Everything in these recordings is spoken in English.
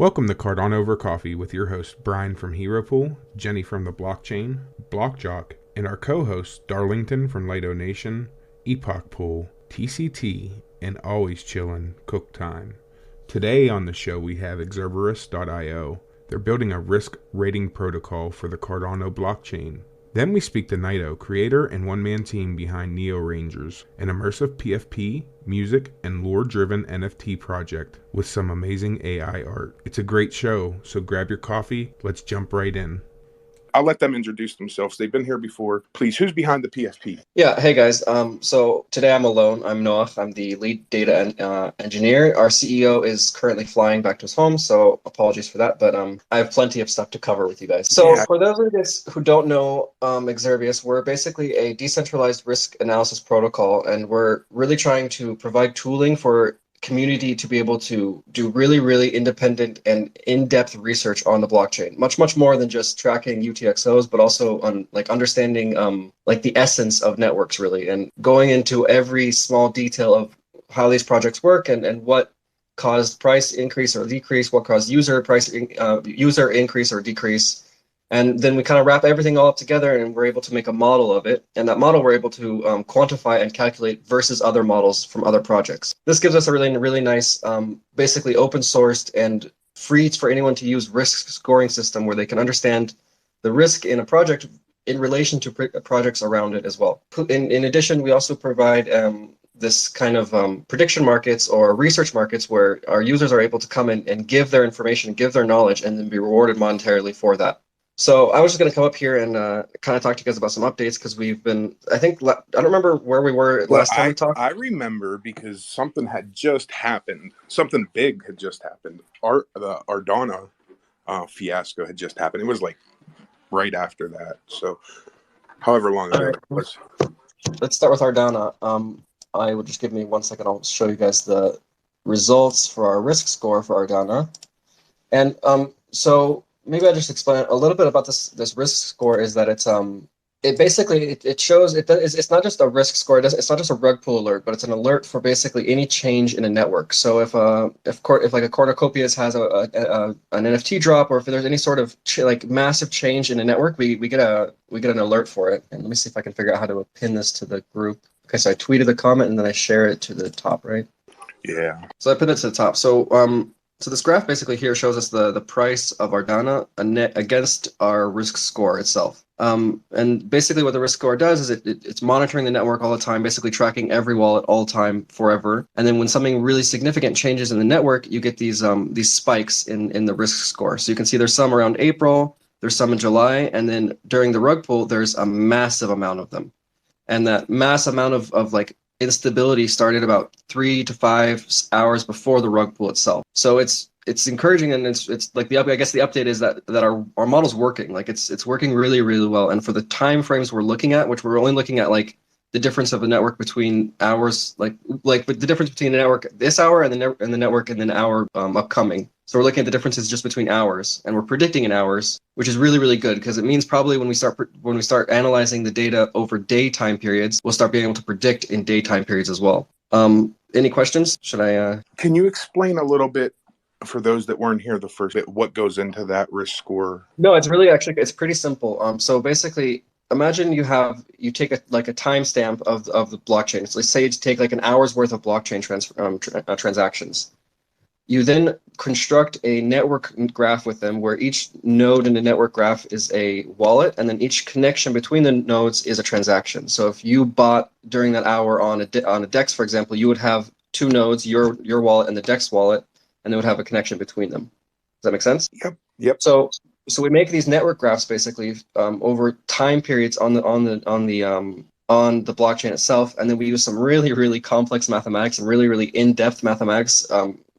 Welcome to Cardano Over Coffee with your host Brian from Hero Pool, Jenny from the Blockchain, Blockjock, and our co-hosts Darlington from Lido Nation, Epoch Pool, TCT, and Always Chillin' Cook Time. Today on the show we have Xerburus.io. They're building a risk rating protocol for the Cardano blockchain. Then we speak to Naito, creator and one-man team behind NeoRangers, an immersive PFP, music, and lore-driven NFT project with some amazing AI art. It's a great show, so grab your coffee, let's jump right in. I'll let them introduce themselves. They've been here before. Please, who's behind the PFP? Yeah, hey guys. So today I'm alone. I'm Noah. I'm the lead data engineer. Our CEO is currently flying back to his home, so apologies for that. But I have plenty of stuff to cover with you guys. So for those of you guys who don't know Xerburus, we're basically a decentralized risk analysis protocol, and we're really trying to provide tooling for community to be able to do really independent and in-depth research on the blockchain, much more than just tracking UTXOs, but also on like understanding like the essence of networks really, and going into every small detail of how these projects work and what caused price increase or decrease, what caused user increase or decrease. And then we kind of wrap everything all up together and we're able to make a model of it. And that model we're able to quantify and calculate versus other models from other projects. This gives us a really nice, basically open sourced and free for anyone to use risk scoring system where they can understand the risk in a project in relation to projects around it as well. In addition, we also provide this kind of prediction markets or research markets where our users are able to come in and give their information, give their knowledge, and then be rewarded monetarily for that. So I was just going to come up here and kind of talk to you guys about some updates because we've been, I don't remember where we were last time we talked. I remember because something had just happened. Something big had just happened. The Ardana fiasco had just happened. It was like right after that. So however long ago it was. Let's start with Ardana. I will just give me 1 second. I'll show you guys the results for our risk score for Ardana. And so maybe I'll just explain a little bit about this risk score. Is that it's it shows it's not just a risk score. It's not just a rug pull alert, but it's an alert for basically any change in a network. So if like a cornucopias has an NFT drop, or if there's any sort of like massive change in a network, we get an alert for it. And let me see if I can figure out how to pin this to the group. Okay, so I tweeted the comment and then I share it to the top, right? Yeah. So I put it to the top. So this graph basically here shows us the price of Ardana against our risk score itself. And basically what the risk score does is it's monitoring the network all the time, basically tracking every wallet all the time forever. And then when something really significant changes in the network, you get these spikes in the risk score. So you can see there's some around April, there's some in July, and then during the rug pull, there's a massive amount of them. And that mass amount of like instability started about 3 to 5 hours before the rug pull itself. So it's encouraging, and it's like I guess the update is that our model's working. Like it's working really well. And for the time frames we're looking at, which we're only looking at like the difference of the network between hours, like the difference between the network this hour and the network and then hour upcoming. So we're looking at the differences just between hours, and we're predicting in hours, which is really good because it means probably when we start analyzing the data over daytime periods, we'll start being able to predict in daytime periods as well. Any questions? Should I? Can you explain a little bit for those that weren't here the first bit what goes into that risk score? No, it's really it's pretty simple. So basically, imagine you take a timestamp of the blockchain. So let's say you take like an hour's worth of blockchain transactions. You then construct a network graph with them where each node in the network graph is a wallet, and then each connection between the nodes is a transaction. So if you bought during that hour on a DEX, for example, you would have two nodes, your wallet and the DEX wallet, and they would have a connection between them. Does that make sense? Yep. So we make these network graphs basically over time periods on the blockchain itself, and then we use some really complex mathematics and really in-depth mathematics.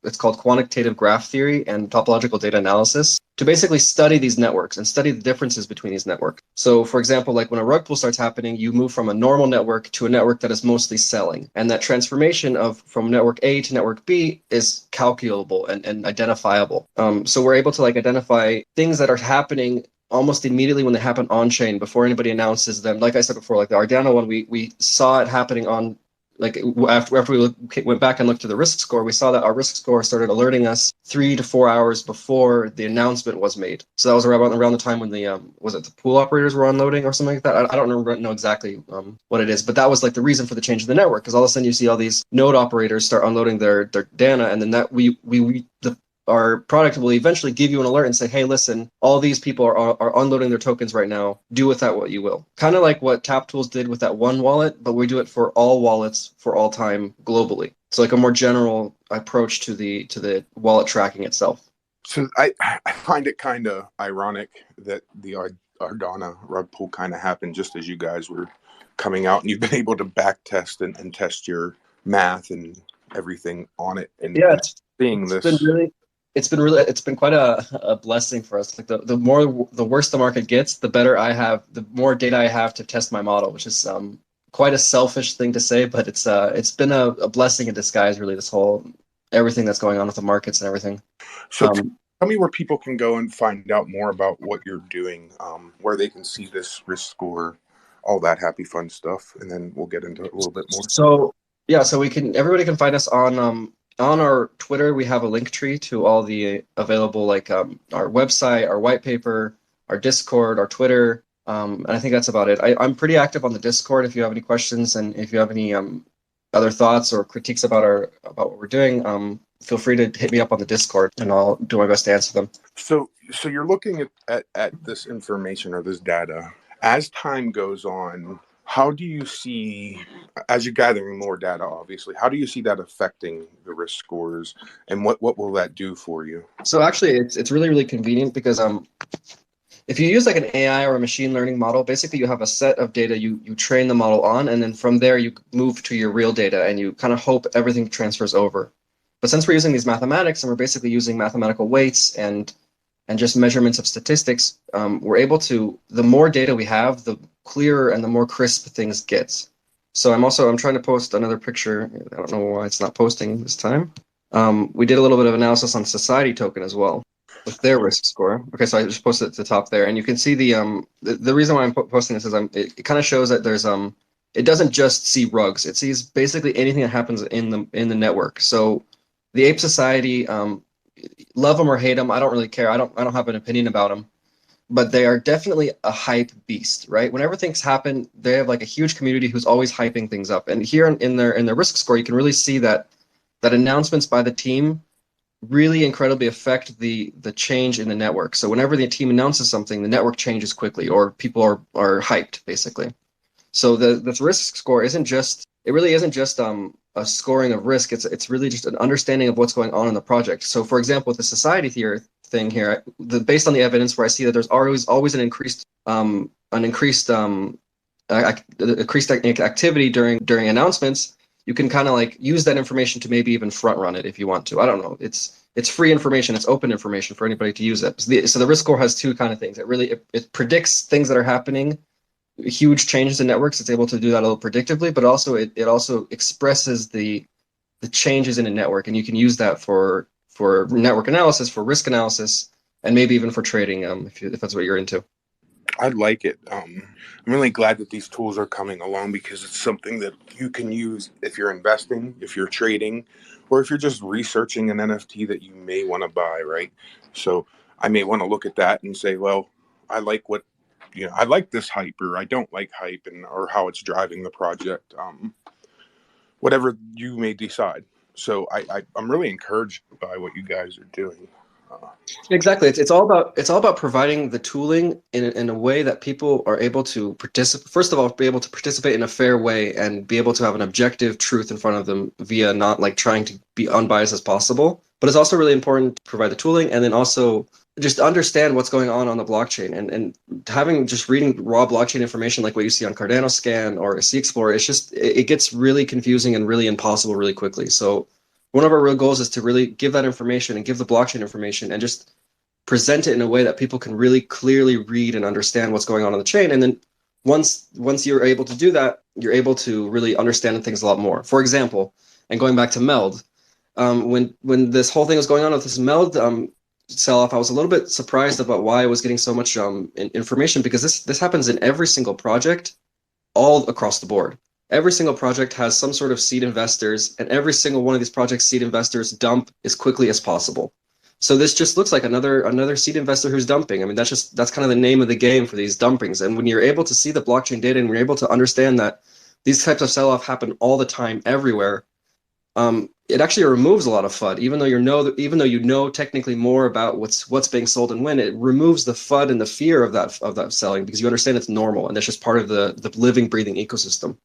It's called quantitative graph theory and topological data analysis to basically study these networks and study the differences between these networks. So for example, like when a rug pull starts happening, you move from a normal network to a network that is mostly selling. And that transformation from network A to network B is calculable and identifiable. So we're able to like identify things that are happening almost immediately when they happen on chain before anybody announces them. Like I said before, like the Ardana one, we saw it happening on like after we went back and looked at the risk score, we saw that our risk score started alerting us 3 to 4 hours before the announcement was made. So that was around the time when the was it the pool operators were unloading or something like that? I don't know exactly what it is, but that was like the reason for the change in the network, because all of a sudden you see all these node operators start unloading their data, and then that our product will eventually give you an alert and say, hey, listen, all these people are unloading their tokens right now. Do with that what you will. Kind of like what TapTools did with that one wallet, but we do it for all wallets for all time globally. So like a more general approach to the wallet tracking itself. So I find it kind of ironic that the Ardana rug pull kind of happened just as you guys were coming out, and you've been able to back test and test your math and everything on it. And yeah, it's been quite a blessing for us. Like the worse the market gets, the better I have, the more data I have to test my model, which is quite a selfish thing to say, but it's been a blessing in disguise, really, this whole everything that's going on with the markets and everything. So tell me where people can go and find out more about what you're doing, where they can see this risk score, all that happy fun stuff, and then we'll get into it a little bit more. So yeah, so everybody can find us on our Twitter. We have a link tree to all the available, like our website, our white paper, our Discord, our Twitter, and I think that's about it. I'm pretty active on the Discord. If you have any questions and if you have any other thoughts or critiques about what we're doing, feel free to hit me up on the Discord, and I'll do my best to answer them. So you're looking at this information or this data as time goes on. How do you see, as you're gathering more data, obviously, how do you see that affecting the risk scores, and what will that do for you? So actually, it's really, really convenient, because if you use like an AI or a machine learning model, basically you have a set of data you train the model on, and then from there you move to your real data, and you kind of hope everything transfers over. But since we're using these mathematics, and we're basically using mathematical weights and just measurements of statistics, we're able to, the more data we have, the clearer and the more crisp things get. So I'm trying to post another picture. I don't know why it's not posting this time. We did a little bit of analysis on Society Token as well with their risk score. Okay, so I just posted it at the top there, and you can see the reason why I'm posting this is it kind of shows that there's it doesn't just see rugs. It sees basically anything that happens in the network. So the Ape Society, love them or hate them, I don't really care. I don't have an opinion about them, but they are definitely a hype beast, right? Whenever things happen, they have like a huge community who's always hyping things up. And here in their risk score, you can really see that announcements by the team really incredibly affect the change in the network. So whenever the team announces something, the network changes quickly, or people are hyped, basically. So the risk score really isn't just a scoring of risk. It's really just an understanding of what's going on in the project. So for example, with the society thing here, based on the evidence, where I see that there's always an increased activity during announcements, you can kind of like use that information to maybe even front run it if you want to. I don't know. It's free information. It's open information for anybody to use it. So the risk score has two kind of things. It predicts things that are happening, huge changes in networks. It's able to do that a little predictably, but also it also expresses the changes in a network, and you can use that for network analysis, for risk analysis, and maybe even for trading, if that's what you're into. I like it. I'm really glad that these tools are coming along, because it's something that you can use if you're investing, if you're trading, or if you're just researching an NFT that you may want to buy, right? So I may want to look at that and say, well, I like this hype, or I don't like hype, or how it's driving the project, whatever you may decide. So I'm really encouraged by what you guys are doing. Exactly. It's all about providing the tooling in a way that people are able to participate. First of all, be able to participate in a fair way and be able to have an objective truth in front of them via not like trying to be unbiased as possible. But it's also really important to provide the tooling, and then also just understand what's going on the blockchain, and having just reading raw blockchain information like what you see on Cardano Scan or Sea Explorer, it gets really confusing and really impossible really quickly. So one of our real goals is to really give that information and give the blockchain information and just present it in a way that people can really clearly read and understand what's going on the chain. And then once you're able to do that, you're able to really understand things a lot more. For example, and going back to MELD, when this whole thing was going on with this MELD sell-off, I was a little bit surprised about why I was getting so much information, because this happens in every single project all across the board. every single project has some sort of seed investors, and every single one of these projects' seed investors dump as quickly as possible. So this just looks like another seed investor who's dumping. I mean, that's kind of the name of the game for these dumpings. And when you're able to see the blockchain data and you're able to understand that these types of sell-off happen all the time everywhere, it actually removes a lot of FUD. Even though you know technically more about what's being sold and when, it removes the FUD and the fear of that selling, because you understand it's normal and that's just part of the living, breathing ecosystem.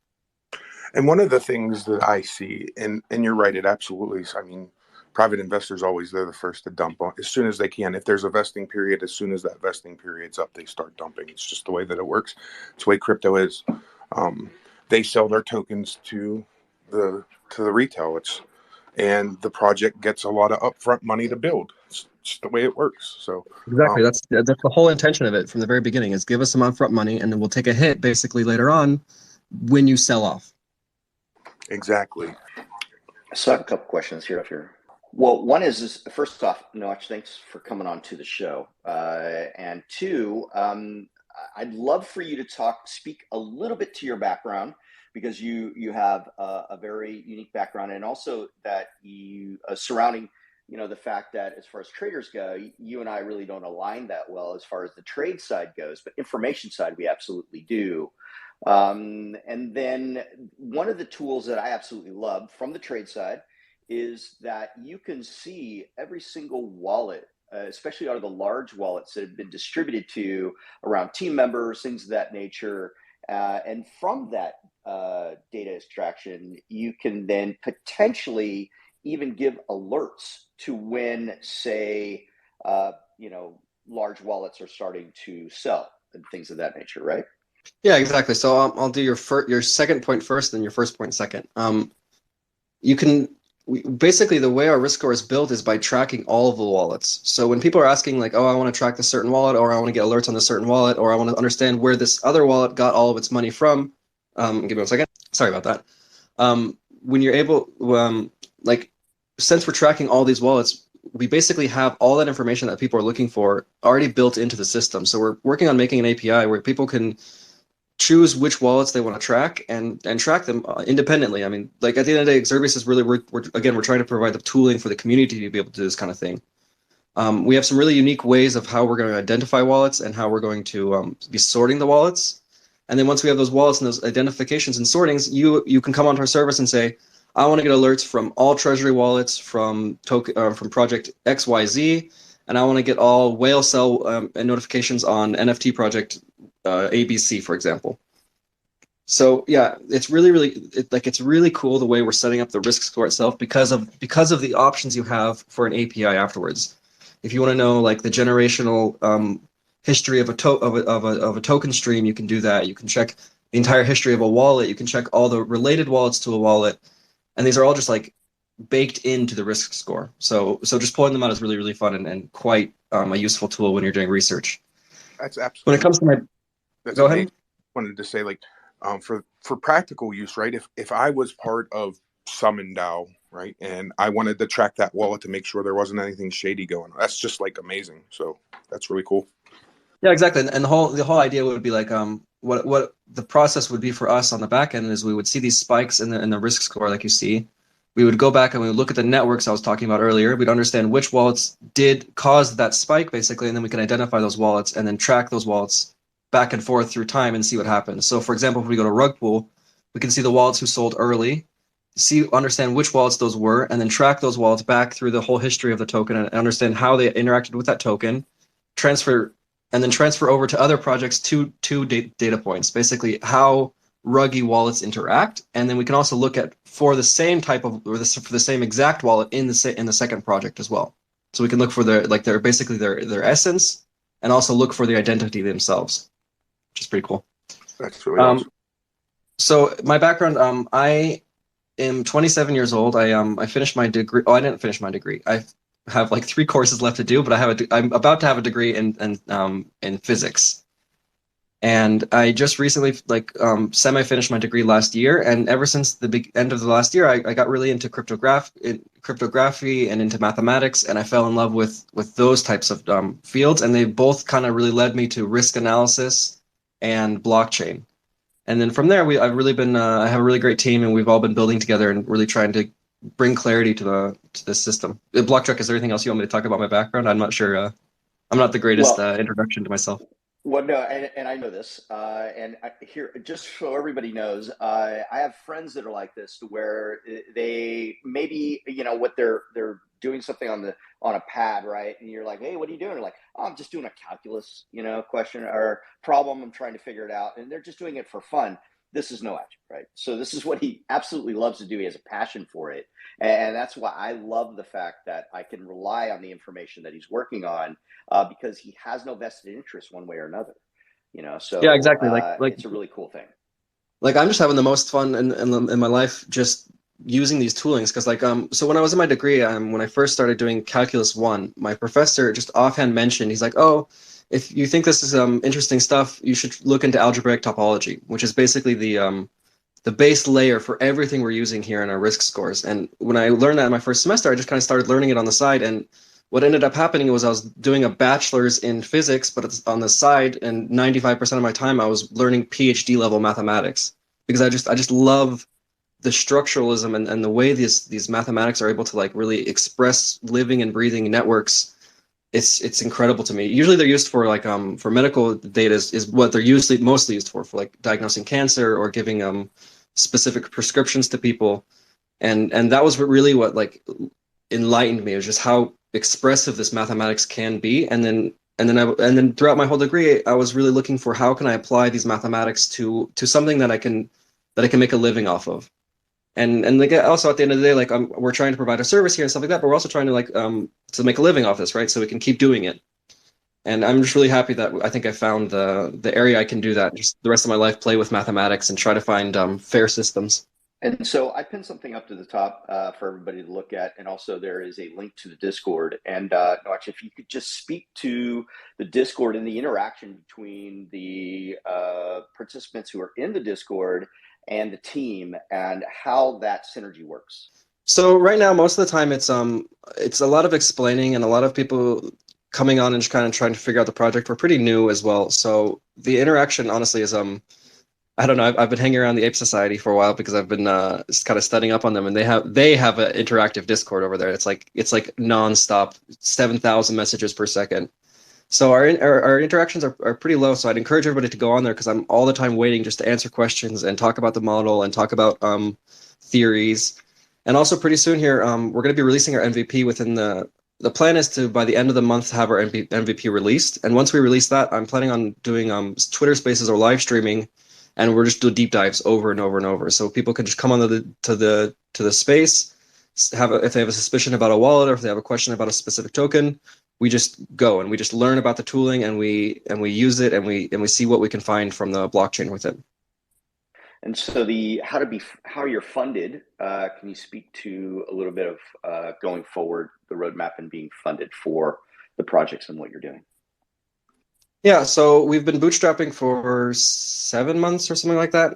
And one of the things that I see, and you're right, it absolutely, I mean, private investors always, they're the first to dump on as soon as they can. If there's a vesting period, as soon as that vesting period's up, they start dumping. It's just the way that it works. It's the way crypto is. They sell their tokens to the retail. And the project gets a lot of upfront money to build. It's just the way it works. So exactly, that's the whole intention of it from the very beginning, is give us some upfront money and then we'll take a hit basically later on when you sell off. Exactly. So I have a couple questions here. Well, one is first off, Noach, thanks for coming on to the show. And two, I'd love for you to speak a little bit to your background, because you have a very unique background, and also that you surrounding, the fact that as far as traders go, you and I really don't align that well as far as the trade side goes, but information side we absolutely do. And then one of the tools that I absolutely love from the trade side is that you can see every single wallet, especially out of the large wallets that have been distributed to around team members, things of that nature. And from that data extraction, you can then potentially even give alerts to when, say, large wallets are starting to sell and things of that nature, right? Yeah, exactly. So I'll do your second point first, then your first point second. Basically, the way our risk score is built is by tracking all of the wallets. So when people are asking like, oh, I want to track this certain wallet, or I want to get alerts on this certain wallet, or I want to understand where this other wallet got all of its money from, give me one second. Sorry about that. When you're able, since we're tracking all these wallets, we basically have all that information that people are looking for already built into the system. So we're working on making an API where people can choose which wallets they want to track and track them independently. I mean, like at the end of the day, Xerburus is really, we're trying to provide the tooling for the community to be able to do this kind of thing. We have some really unique ways of how we're going to identify wallets and how we're going to be sorting the wallets. And then once we have those wallets and those identifications and sortings, you can come onto our service and say, I want to get alerts from all treasury wallets from project XYZ, and I want to get all whale sell and notifications on NFT project ABC, for example. So yeah, it's really cool the way we're setting up the risk score itself because of the options you have for an API afterwards. If you want to know like the generational history of a token stream, you can do that. You can check the entire history of a wallet. You can check all the related wallets to a wallet, and these are all just like baked into the risk score. So just pulling them out is really, really fun and quite a useful tool when you're doing research. That's absolutely. When it comes to my Go ahead. I wanted to say, like, for practical use, right? If I was part of Summon DAO, right, and I wanted to track that wallet to make sure there wasn't anything shady going on, that's just like amazing. So that's really cool. Yeah, exactly. And the whole idea would be like what the process would be for us on the back end is we would see these spikes in the risk score, like you see. We would go back and we would look at the networks I was talking about earlier. We'd understand which wallets did cause that spike, basically, and then we can identify those wallets and then track those wallets back and forth through time and see what happens. So for example, if we go to rug pool, we can see the wallets who sold early, understand which wallets those were, and then track those wallets back through the whole history of the token and understand how they interacted with that token, transfer over to other projects two data points, basically how Ruggy wallets interact, and then we can also look at for the same type of for the same exact wallet in the second project as well. So we can look for their essence and also look for the identity themselves, which is pretty cool. That's really awesome. So my background, I am 27 years old. I finished my degree. Oh, I didn't finish my degree. I have like 3 courses left to do, but I'm about to have a degree in physics. And I just recently semi-finished my degree last year, and ever since the end of the last year, I got really into cryptography and into mathematics, and I fell in love with those types of fields, and they both kind of really led me to risk analysis and blockchain. And then from there, I've really been I have a really great team, and we've all been building together and really trying to bring clarity to this system. Blockchuck, is there anything else you want me to talk about my background? I'm not sure. I'm not the greatest Well, introduction to myself. well, no, and I know this, here, just so everybody knows, I have friends that are like this, to where they maybe, what they're doing something on a pad, right? And you're like, hey, what are you doing? They're like, oh, I'm just doing a calculus, question or problem. I'm trying to figure it out, and they're just doing it for fun. This is Noach, right? So this is what he absolutely loves to do. He has a passion for it, and that's why I love the fact that I can rely on the information that he's working on, because he has no vested interest one way or another. Yeah, So exactly. it's a really cool thing. Like I'm just having the most fun in my life just using these toolings, because so when I was in my degree, when I first started doing calculus 1, my professor just offhand mentioned, he's like, oh, if you think this is interesting stuff, you should look into algebraic topology, which is basically the base layer for everything we're using here in our risk scores. And when I learned that in my first semester, I just kind of started learning it on the side. And what ended up happening was I was doing a bachelor's in physics, but it's on the side, and 95% of my time I was learning PhD level mathematics, because I just love the structuralism and the way these mathematics are able to like really express living and breathing networks. It's incredible to me. Usually they're used for like for medical data is what they're usually mostly used for like diagnosing cancer or giving specific prescriptions to people. And that was really what like enlightened me. It was just how expressive this mathematics can be. And then throughout my whole degree, I was really looking for how can I apply these mathematics to something that I can make a living off of. And like also at the end of the day, like we're trying to provide a service here and stuff like that, but we're also trying to like to make a living off this, right? So we can keep doing it. And I'm just really happy that I think I found the area I can do that. Just the rest of my life, play with mathematics and try to find fair systems. And so I pinned something up to the top for everybody to look at. And also there is a link to the Discord. And Noach, if you could just speak to the Discord and the interaction between the participants who are in the Discord and the team, and how that synergy works. So right now, most of the time, it's a lot of explaining and a lot of people coming on and just kind of trying to figure out the project. We're pretty new as well, so the interaction honestly is I don't know. I've been hanging around the Ape Society for a while because I've been just kind of studying up on them, and they have an interactive Discord over there. It's like nonstop, 7,000 messages per second. So our interactions are pretty low. So I'd encourage everybody to go on there, because I'm all the time waiting just to answer questions and talk about the model and talk about theories. And also pretty soon here, we're going to be releasing our MVP within the plan is to, by the end of the month, have our MVP released. And once we release that, I'm planning on doing Twitter Spaces or live streaming, and we're just doing deep dives over and over and over. So people can just come on to the space, if they have a suspicion about a wallet or if they have a question about a specific token, we just go and we just learn about the tooling, and we use it, and we see what we can find from the blockchain with it. And so how you're funded, can you speak to a little bit of going forward, the roadmap and being funded for the projects and what you're doing? Yeah, so we've been bootstrapping for 7 months or something like that.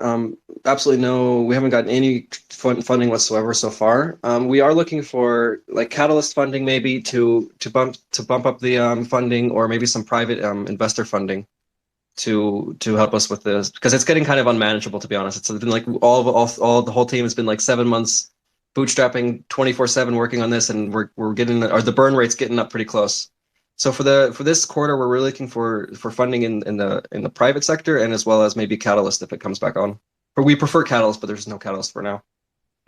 Absolutely we haven't gotten any funding whatsoever so far. We are looking for like catalyst funding, maybe to bump up the funding, or maybe some private investor funding to help us with this, because it's getting kind of unmanageable, to be honest. It's been like all the whole team has been like 7 months bootstrapping 24/7 working on this, and we're getting, or the burn rate's getting up pretty close. So for this quarter, we're really looking for funding in the private sector, and as well as maybe Catalyst if it comes back on. But we prefer Catalyst, but there's no Catalyst for now.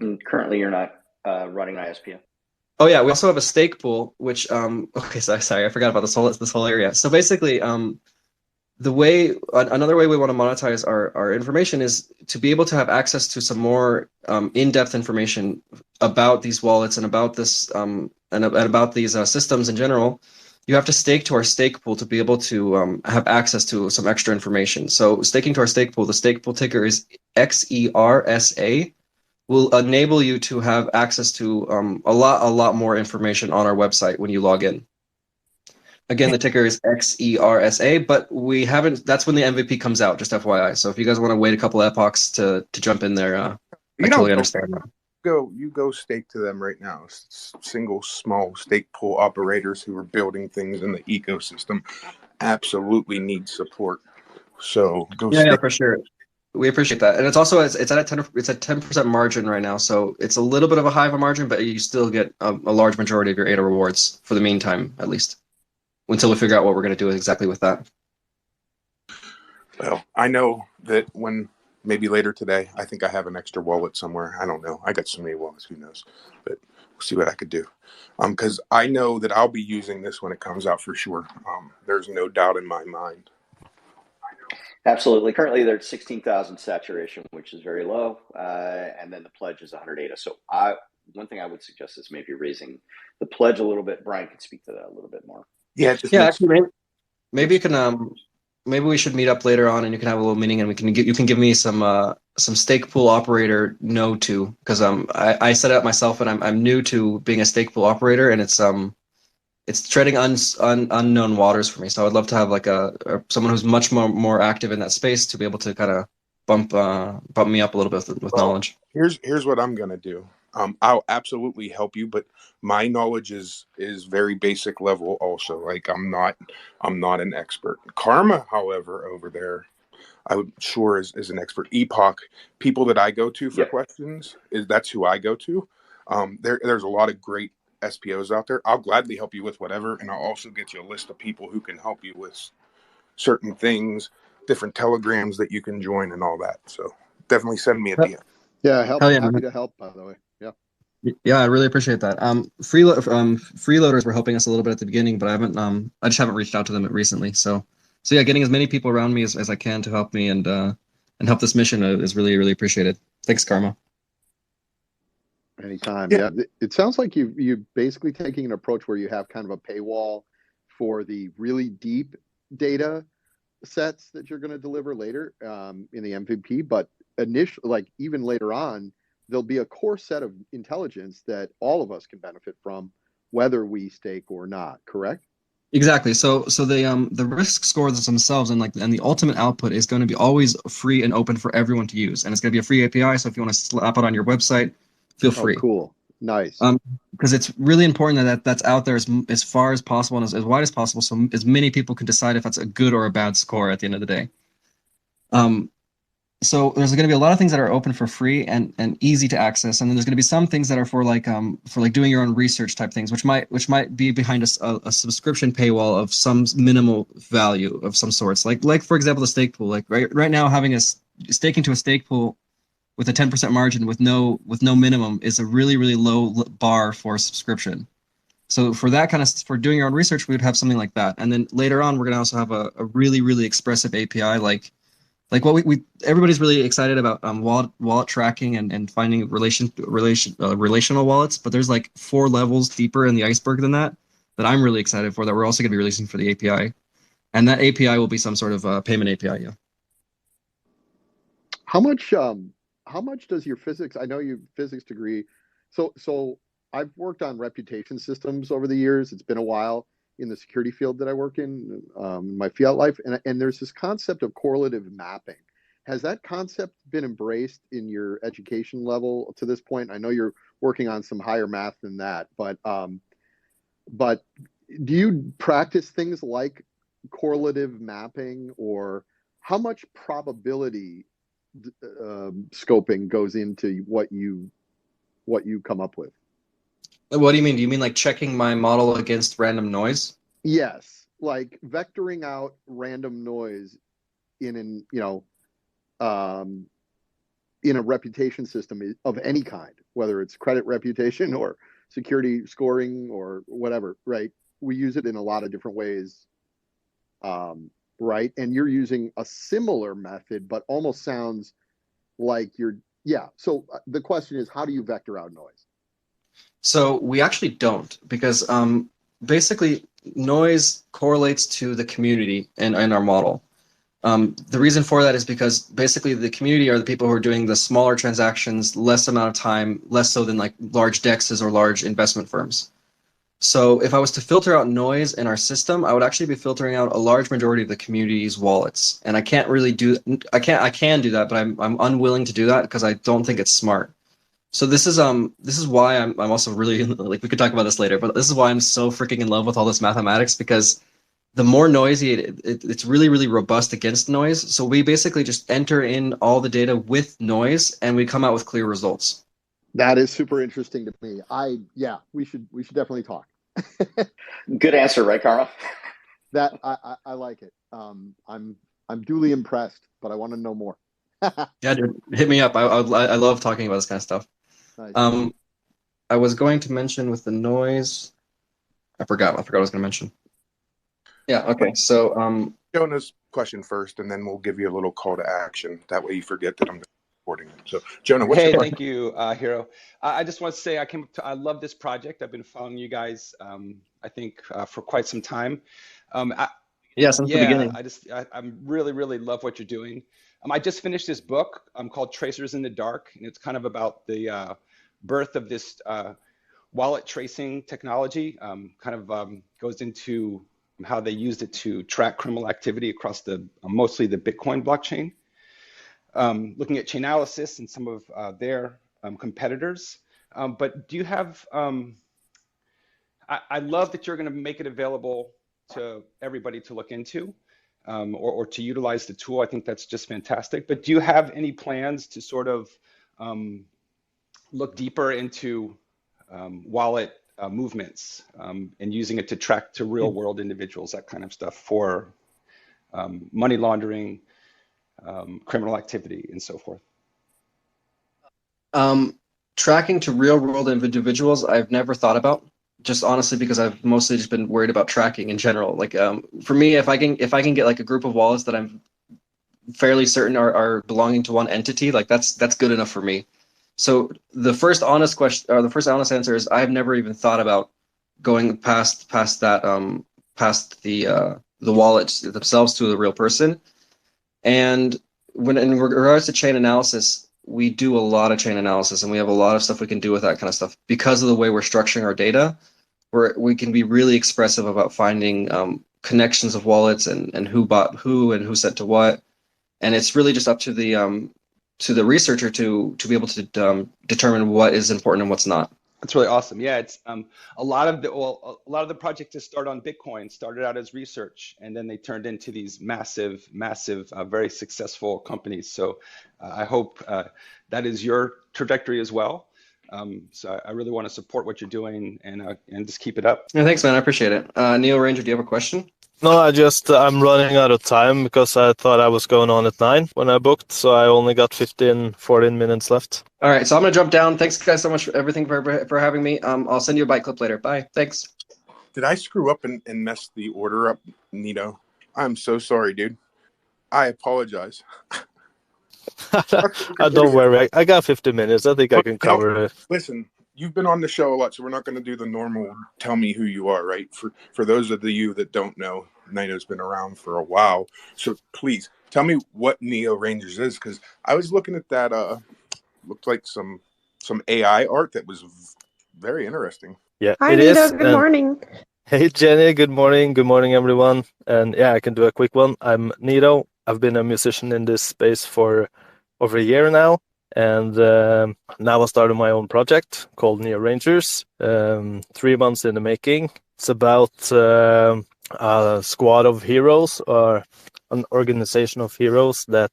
And currently, you're not running ISPO. Oh yeah, we also have a stake pool, which okay, sorry, I forgot about this whole area. So basically, another way we want to monetize our information is to be able to have access to some more in-depth information about these wallets and about this and about these systems in general. You have to stake to our stake pool to be able to have access to some extra information. So staking to our stake pool, the stake pool ticker is XERSA, will enable you to have access to a lot more information on our website when you log in. Again, the ticker is XERSA, but we haven't. That's when the MVP comes out, just FYI. So if you guys want to wait a couple epochs to jump in there, I totally understand that. You go stake to them right now. Single small stake pool operators who are building things in the ecosystem absolutely need support. So go stake. Yeah, for sure. We appreciate that, and it's also it's at a 10% margin right now, so it's a little bit of a high of a margin, but you still get a large majority of your ADA rewards for the meantime, at least, until we figure out what we're going to do exactly with that. Well, I know that when maybe later today, I think I have an extra wallet somewhere. I don't know. I got so many wallets, who knows? But we'll see what I could do. Because I know that I'll be using this when it comes out for sure. There's no doubt in my mind. Absolutely. Currently, they're at 16,000 saturation, which is very low, and then the pledge is 100 ADA. So one thing I would suggest is maybe raising the pledge a little bit. Brian can speak to that a little bit more. Yeah, actually, maybe you can. Maybe we should meet up later on, and you can have a little meeting, and you can give me some stake pool operator know to, because I set it up myself, and I'm new to being a stake pool operator, and it's treading unknown waters for me. So I'd love to have like someone who's much more active in that space to be able to kind of bump me up a little bit with knowledge. Here's what I'm gonna do. I'll absolutely help you, but my knowledge is very basic level also. Like I'm not an expert. Karma, however, over there, I would sure is an expert. Epoch, people that I go to for questions, that's who I go to. There's a lot of great SPOs out there. I'll gladly help you with whatever, and I'll also get you a list of people who can help you with certain things, different telegrams that you can join and all that. So definitely send me a DM. Yeah, happy to help, by the way. Yeah, I really appreciate that. Freeloaders were helping us a little bit at the beginning, but I just haven't reached out to them recently. So yeah, getting as many people around me as I can to help me and help this mission is really, really appreciated. Thanks, Karma. Anytime. Yeah. It sounds like you basically taking an approach where you have kind of a paywall for the really deep data sets that you're going to deliver later in the MVP, but initially, like even later on, there'll be a core set of intelligence that all of us can benefit from, whether we stake or not. Correct? Exactly. So the risk scores themselves and the ultimate output is going to be always free and open for everyone to use, and it's going to be a free API. So if you want to slap it on your website, feel free. Oh, cool. Nice. Because it's really important that that's out there as far as possible and as wide as possible, so as many people can decide if that's a good or a bad score at the end of the day. So there's going to be a lot of things that are open for free and easy to access, and then there's going to be some things that are for doing your own research type things, which might be behind a subscription paywall of some minimal value of some sorts. Like for example, the stake pool. Like right now, having staking to a stake pool with a 10% margin with no minimum is a really, really low bar for subscription. So for that for doing your own research, we would have something like that. And then later on, we're going to also have a really, really expressive API like what everybody's really excited about wallet tracking and finding relational wallets, but there's like 4 levels deeper in the iceberg than that I'm really excited for, that we're also going to be releasing for the API. And that API will be some sort of payment API, yeah. How much does your physics, I know you physics degree, so I've worked on reputation systems over the years. It's been a while in the security field that I work in my fiat life, and there's this concept of correlative mapping. Has that concept been embraced in your education level to this point? I know you're working on some higher math than that, but do you practice things like correlative mapping, or how much probability scoping goes into what you come up with? What do you mean? Do you mean like checking my model against random noise? Yes, like vectoring out random noise in a reputation system of any kind, whether it's credit reputation or security scoring or whatever, right? We use it in a lot of different ways, right? And you're using a similar method, but almost sounds like So the question is, how do you vector out noise? So we actually don't, because basically noise correlates to the community in our model. The reason for that is because basically the community are the people who are doing the smaller transactions, less amount of time, less so than like large DEXs or large investment firms. So if I was to filter out noise in our system, I would actually be filtering out a large majority of the community's wallets. And I can't really I can do that, but I'm unwilling to do that because I don't think it's smart. So this is why I'm also really, like, we could talk about this later, but this is why I'm so freaking in love with all this mathematics, because the more noisy it's really, really robust against noise. So we basically just enter in all the data with noise, and we come out with clear results. That is super interesting to me. We should definitely talk. Good answer, right, Carl? That I like it. I'm duly impressed, but I want to know more. Yeah, dude, hit me up. I love talking about this kind of stuff. Nice. I was going to mention with the noise. I forgot what I was going to mention. Yeah. Okay. So Jonah's question first, and then we'll give you a little call to action. That way you forget that I'm recording it. So, Jonah, what's your question? Thank you, Hero. I just want to say I love this project. I've been following you guys, I think, for quite some time. since the beginning. I really, really love what you're doing. I just finished this book called Tracers in the Dark, and it's kind of about the birth of this wallet tracing technology. Goes into how they used it to track criminal activity across mostly the Bitcoin blockchain. Looking at Chainalysis and some of their competitors. But do you have, I love that you're going to make it available to everybody to look into or to utilize the tool. I think that's just fantastic. But do you have any plans to sort of look deeper into wallet movements and using it to track to real world individuals, that kind of stuff for money laundering, criminal activity, and so forth? Tracking to real world individuals, I've never thought about, just honestly because I've mostly just been worried about tracking in general. Like for me, if I can get like a group of wallets that I'm fairly certain are belonging to one entity, like that's good enough for me. So the first honest question, or the first honest answer is I've never even thought about going past that past the wallets themselves to the real person. And when in regards to chain analysis, we do a lot of chain analysis, and we have a lot of stuff we can do with that kind of stuff because of the way we're structuring our data. We can be really expressive about finding connections of wallets and who bought who and who sent to what. And it's really just up to the researcher to be able to determine what is important and what's not. That's really awesome. Yeah, it's a lot of the projects that start on Bitcoin started out as research, and then they turned into these massive, very successful companies. So I hope that is your trajectory as well. So I really want to support what you're doing and just keep it up. Yeah, thanks, man. I appreciate it. NeoRanger, do you have a question? No, I'm running out of time because I thought I was going on at 9 when I booked, so I only got 14 minutes left. All right, so I'm going to jump down. Thanks, guys, so much for everything for having me. I'll send you a bite clip later. Bye. Thanks. Did I screw up and mess the order up, Nito? I'm so sorry, dude. I apologize. Don't worry. I got 50 minutes. I think I can cover it. Listen, you've been on the show a lot, so we're not going to do the normal tell me who you are, right? For those of you that don't know, Nito's been around for a while. So please tell me what NeoRangers is, because I was looking at that, looked like some AI art that was very interesting. Yeah, Hi, Nito. Good morning. Hey, Jenny. Good morning. Good morning, everyone. And yeah, I can do a quick one. I'm Nito. I've been a musician in this space for over a year now. And now I started my own project called NeoRangers. 3 months in the making. It's about a squad of heroes, or an organization of heroes that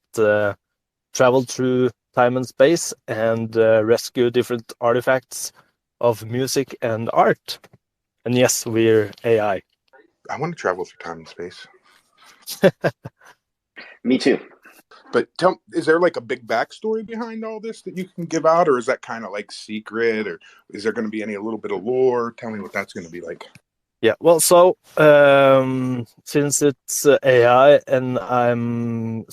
travel through time and space and rescue different artifacts of music and art. And yes, we're AI. I want to travel through time and space. Me too. But is there like a big backstory behind all this that you can give out, or is that kind of like secret, or is there going to be a little bit of lore? Tell me what that's going to be like. Yeah, well, so since it's AI, and I've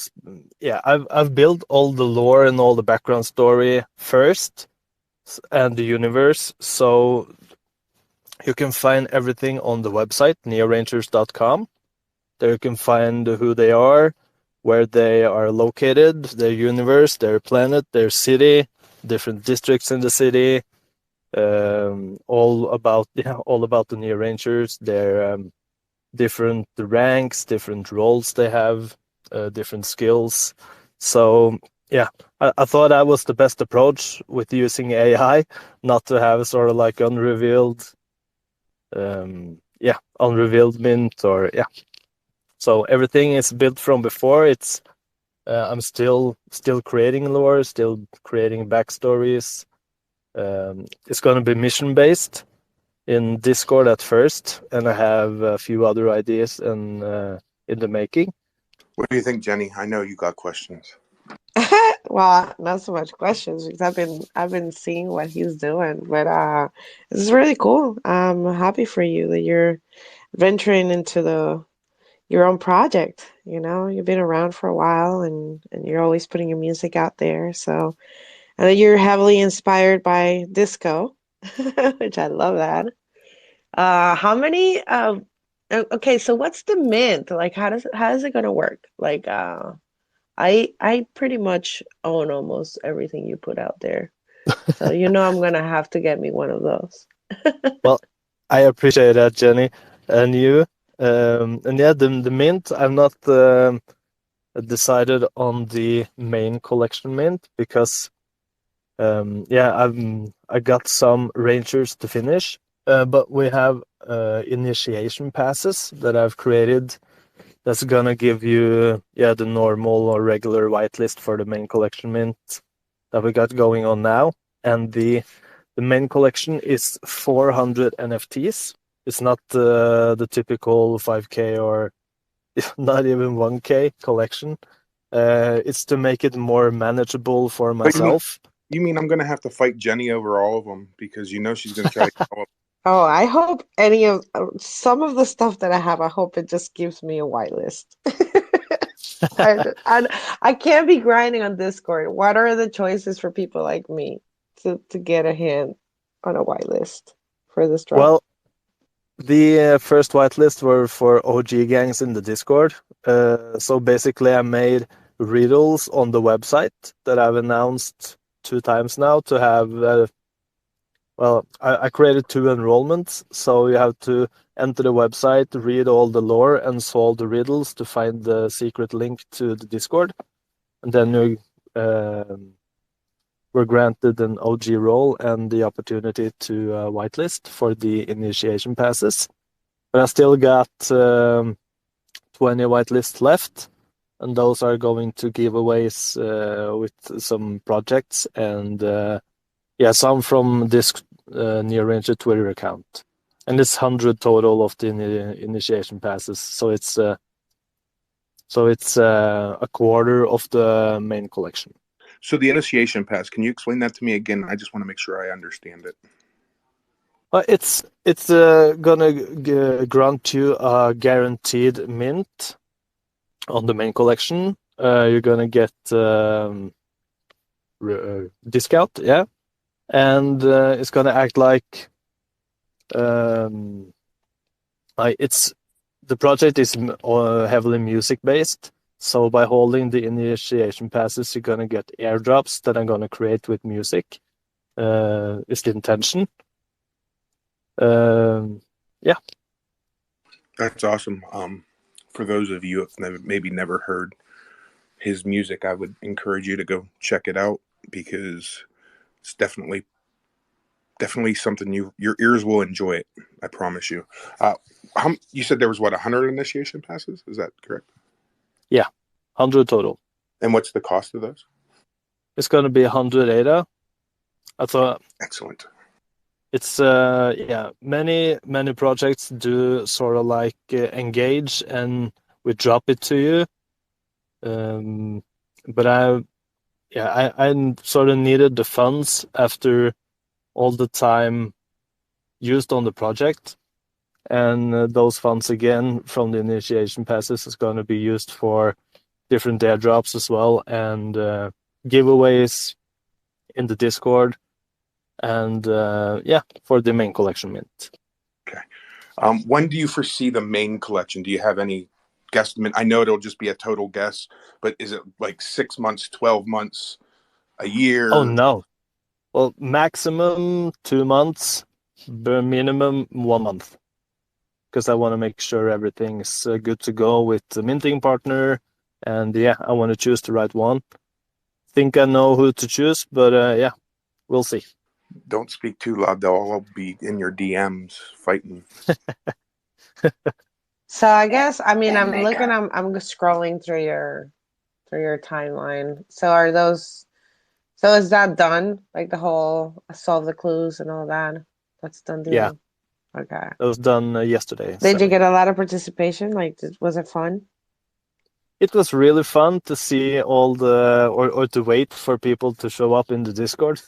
built all the lore and all the background story first, and the universe. So you can find everything on the website neorangers.com. There you can find who they are, where they are located, their universe, their planet, their city, different districts in the city, all about the NeoRangers, their different ranks, different roles they have, different skills. So yeah, I thought that was the best approach with using AI, not to have sort of like unrevealed mint, or yeah. So everything is built from before. It's I'm still creating lore, still creating backstories. It's going to be mission based in Discord at first, and I have a few other ideas in the making. What do you think, Jenny? I know you got questions. Well, not so much questions because I've been seeing what he's doing, but this is really cool. I'm happy for you that you're venturing into your own project. You know, you've been around for a while, and you're always putting your music out there. So I know you're heavily inspired by disco, which I love that. How many? Okay, so what's the mint? Like, how is it gonna work? Like, I pretty much own almost everything you put out there. So you know I'm gonna have to get me one of those. Well, I appreciate that, Jenny, and you. And yeah, the mint, I've not decided on the main collection mint because yeah, I got some Rangers to finish, but we have initiation passes that I've created that's gonna give you the normal or regular whitelist for the main collection mint that we got going on now, and the main collection is 400 NFTs. It's not the typical 5K or not even 1K collection. It's to make it more manageable for myself. You mean I'm going to have to fight Jenny over all of them because you know she's going to try to get all of them. Oh, I hope some of the stuff that I have, I hope it just gives me a whitelist. I can't be grinding on Discord. What are the choices for people like me to get a hand on a whitelist for this drop? Well, the first whitelist were for OG gangs in the Discord. So basically, I made riddles on the website that I've announced 2 times now to have. Well, I created 2 enrollments, so you have to enter the website, read all the lore, and solve the riddles to find the secret link to the Discord. And then you were granted an OG role and the opportunity to whitelist for the initiation passes. But I still got 20 whitelists left, and those are going to giveaways with some projects and some from this NeoRanger Twitter account. And it's 100 total of the initiation passes, so it's a quarter of the main collection. So the initiation pass, can you explain that to me again? I just want to make sure I understand it. It's gonna grant you a guaranteed mint on the main collection. You're gonna get discount, yeah, and it's gonna act like it's the project is heavily music based. So by holding the initiation passes, you're gonna get airdrops that I'm gonna create with music. Is the intention. Yeah. That's awesome. For those of you who've maybe never heard his music, I would encourage you to go check it out because it's definitely something your ears will enjoy it. I promise you. You said there was 100 initiation passes? Is that correct? Yeah, 100 total. And what's the cost of those? It's going to be 100 ADA. I thought. Excellent. It's many projects do sort of like engage and we drop it to you. But I sort of needed the funds after all the time used on the project. And those funds again from the initiation passes is going to be used for different airdrops as well and giveaways in the Discord and for the main collection mint. Okay. When do you foresee the main collection? Do you have any guesstimate? I know it'll just be a total guess, but is it like 6 months, 12 months, a year? Oh no. Well, maximum 2 months, but minimum 1 month. Because I want to make sure everything's good to go with the minting partner. And I want to choose the right one. Think I know who to choose, but we'll see. Don't speak too loud, they'll all be in your DMs fighting. So I guess I'm And looking, Maker. I'm scrolling through your timeline. So are those so is that done? Like the whole solve the clues and all that? That's done Yeah, deal. Okay. that was done yesterday. Did you So get a lot of participation? Like, was it fun? it was really fun to see all the or to wait for people to show up in the Discord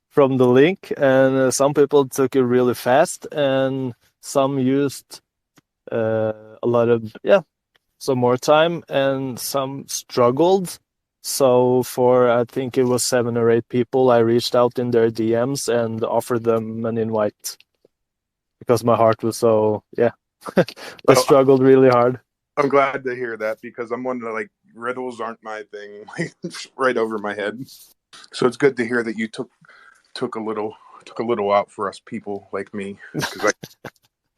from the link, and some people took it really fast, and some used a lot of some more time, and some struggled. So for I think it was 7 or 8 people, I reached out in their DMs and offered them an invite because my heart was so they Well, struggled really hard. I'm glad to hear that because I'm one that like riddles aren't my thing, like right over my head. So it's good to hear that you took a little out for us people like me because I